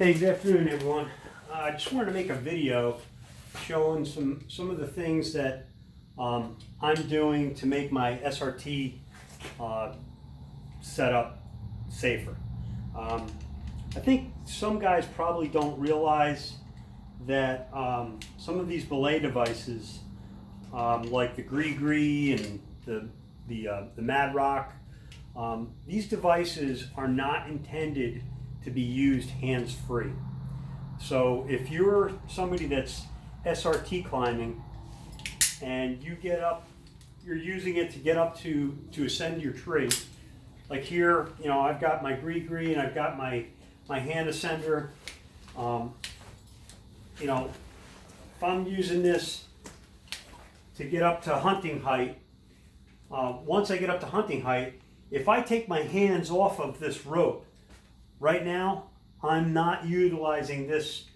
Hey, good afternoon, everyone. I just wanted to make a video showing some of the things that I'm doing to make my SRT setup safer. I think some guys probably don't realize that some of these belay devices, like the Gree and the Mad Rock, these devices are not intended to be used hands-free. So if you're somebody that's SRT climbing and you get up, you're using it to get up to ascend your tree. Like here, you know, I've got my Gree and I've got my hand ascender. You know, if I'm using this to get up to hunting height, once I get up to hunting height, if I take my hands off of this rope, right now, I'm not utilizing this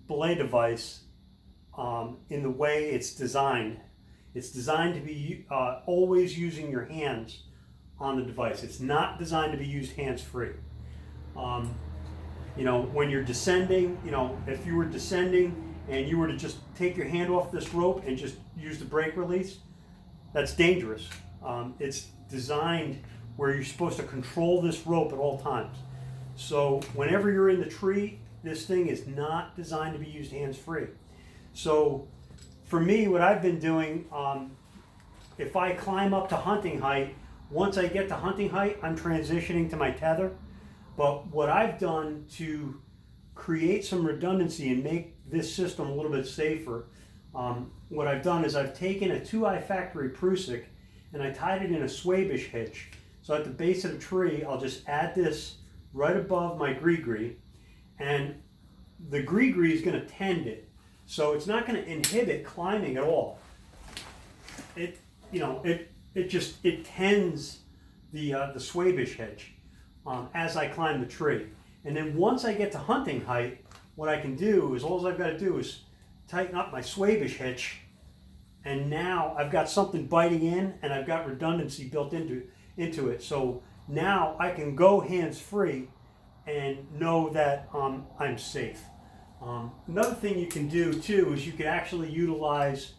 belay device in the way it's designed. It's designed to be always using your hands on the device. It's not designed to be used hands-free. You know, when you're descending, you know, if you were descending and you were to just take your hand off this rope and just use the brake release, that's dangerous. It's designed where you're supposed to control this rope at all times. So whenever you're in the tree, this thing is not designed to be used hands-free. So for me, what I've been doing, if I climb up to hunting height, once I get to hunting height, I'm transitioning to my tether. But what I've done to create some redundancy and make this system a little bit safer, what I've done is I've taken a 2i factory Prusik and I tied it in a Swabish hitch. So at the base of the tree, I'll just add this right above my Gree, and the Gree is going to tend it, so it's not going to inhibit climbing at all. It, you know, it tends the Swabish hitch as I climb the tree, and then once I get to hunting height, what I can do is all I've got to do is tighten up my Swabish hitch, and now I've got something biting in, and I've got redundancy built into it. So now I can go hands-free and know that I'm safe. Another thing you can do too is you can actually utilize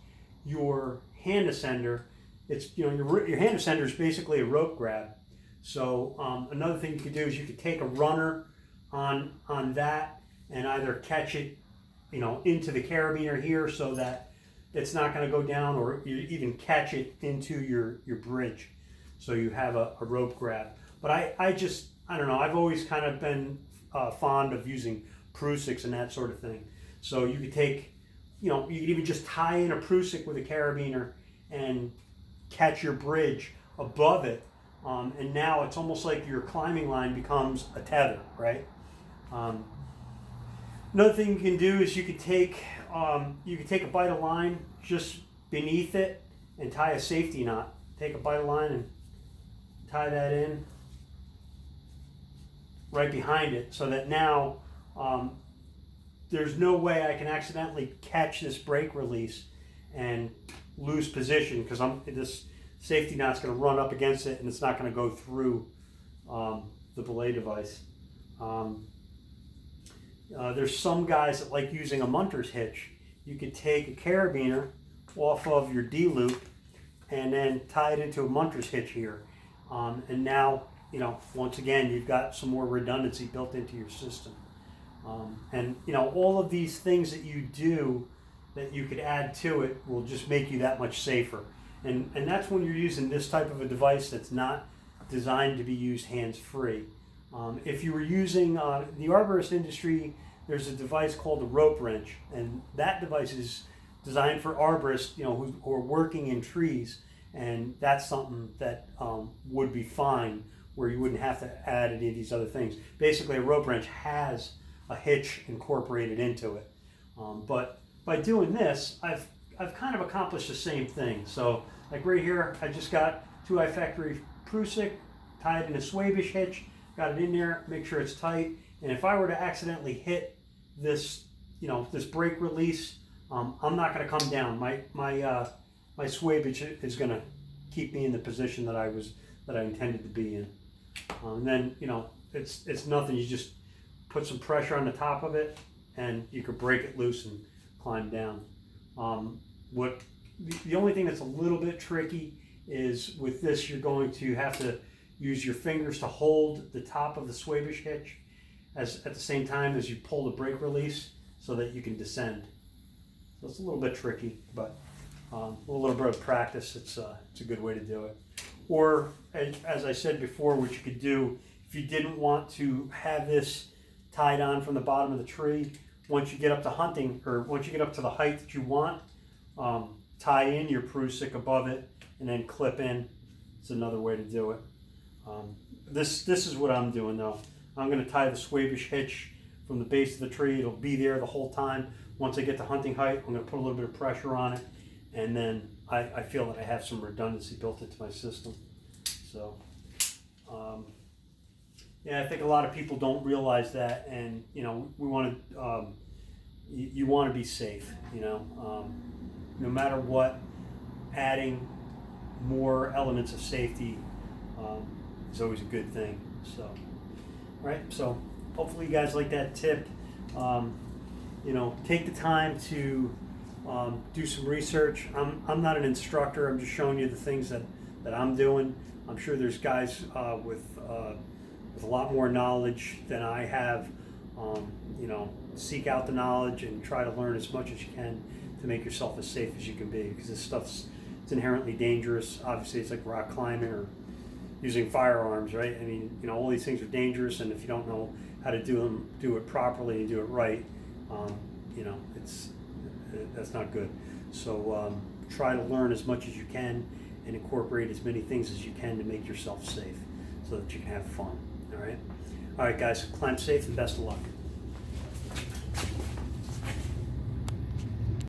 your hand ascender. It's, you know, your hand ascender is basically a rope grab. So another thing you could do is you could take a runner on that and either catch it, you know, into the carabiner here so that it's not going to go down, or you even catch it into your bridge. So you have a rope grab. But I don't know, I've always kind of been fond of using Prusiks and that sort of thing. So you could take, you know, you could even just tie in a Prusik with a carabiner and catch your bridge above it. And now it's almost like your climbing line becomes a tether, right? Another thing you can do is you could take a bite of line just beneath it and tie a safety knot. Take a bite of line and tie that in right behind it, so that now there's no way I can accidentally catch this brake release and lose position, because this safety knot's going to run up against it and it's not going to go through the belay device. There's some guys that like using a Munter's hitch. You could take a carabiner off of your D-loop and then tie it into a Munter's hitch here. And now, you know, once again, you've got some more redundancy built into your system. And, you know, all of these things that you do that you could add to it will just make you that much safer. And that's when you're using this type of a device that's not designed to be used hands-free. If you were using the arborist industry, there's a device called a rope wrench, and that device is designed for arborists, you know, who are working in trees, and that's something that would be fine, where you wouldn't have to add any of these other things. Basically, a rope wrench has a hitch incorporated into it, but by doing this, I've kind of accomplished the same thing. So, like right here, I just got 2i factory Prusik, tied in a Swabish hitch, got it in there, make sure it's tight, and if I were to accidentally hit this, you know, this brake release, I'm not going to come down. My Swabish is going to keep me in the position that I intended to be in. And then, you know, it's nothing. You just put some pressure on the top of it, and you could break it loose and climb down. The only thing that's a little bit tricky is with this, you're going to have to use your fingers to hold the top of the Swabish hitch at the same time as you pull the brake release so that you can descend. So it's a little bit tricky, but a little bit of practice, it's a good way to do it. Or, as I said before, what you could do, if you didn't want to have this tied on from the bottom of the tree, once you get up to hunting, or once you get up to the height that you want, tie in your prusik above it and then clip in. It's another way to do it. This is what I'm doing though. I'm going to tie the Swabish hitch from the base of the tree. It'll be there the whole time. Once I get to hunting height, I'm going to put a little bit of pressure on it, and then I feel that I have some redundancy built into my system. So, yeah, I think a lot of people don't realize that, and you know, we want to, you want to be safe. You know, no matter what, adding more elements of safety is always a good thing. So, right. So, hopefully, you guys like that tip. You know, take the time to do some research. I'm not an instructor. I'm just showing you the things that I'm doing. I'm sure there's guys with a lot more knowledge than I have. You know, seek out the knowledge and try to learn as much as you can to make yourself as safe as you can be, because this stuff's it's inherently dangerous. Obviously, it's like rock climbing or using firearms, right? I mean, you know, all these things are dangerous, and if you don't know how to do it properly and do it right, you know, that's not good. So try to learn as much as you can and incorporate as many things as you can to make yourself safe so that you can have fun. All right, guys, climb safe and best of luck.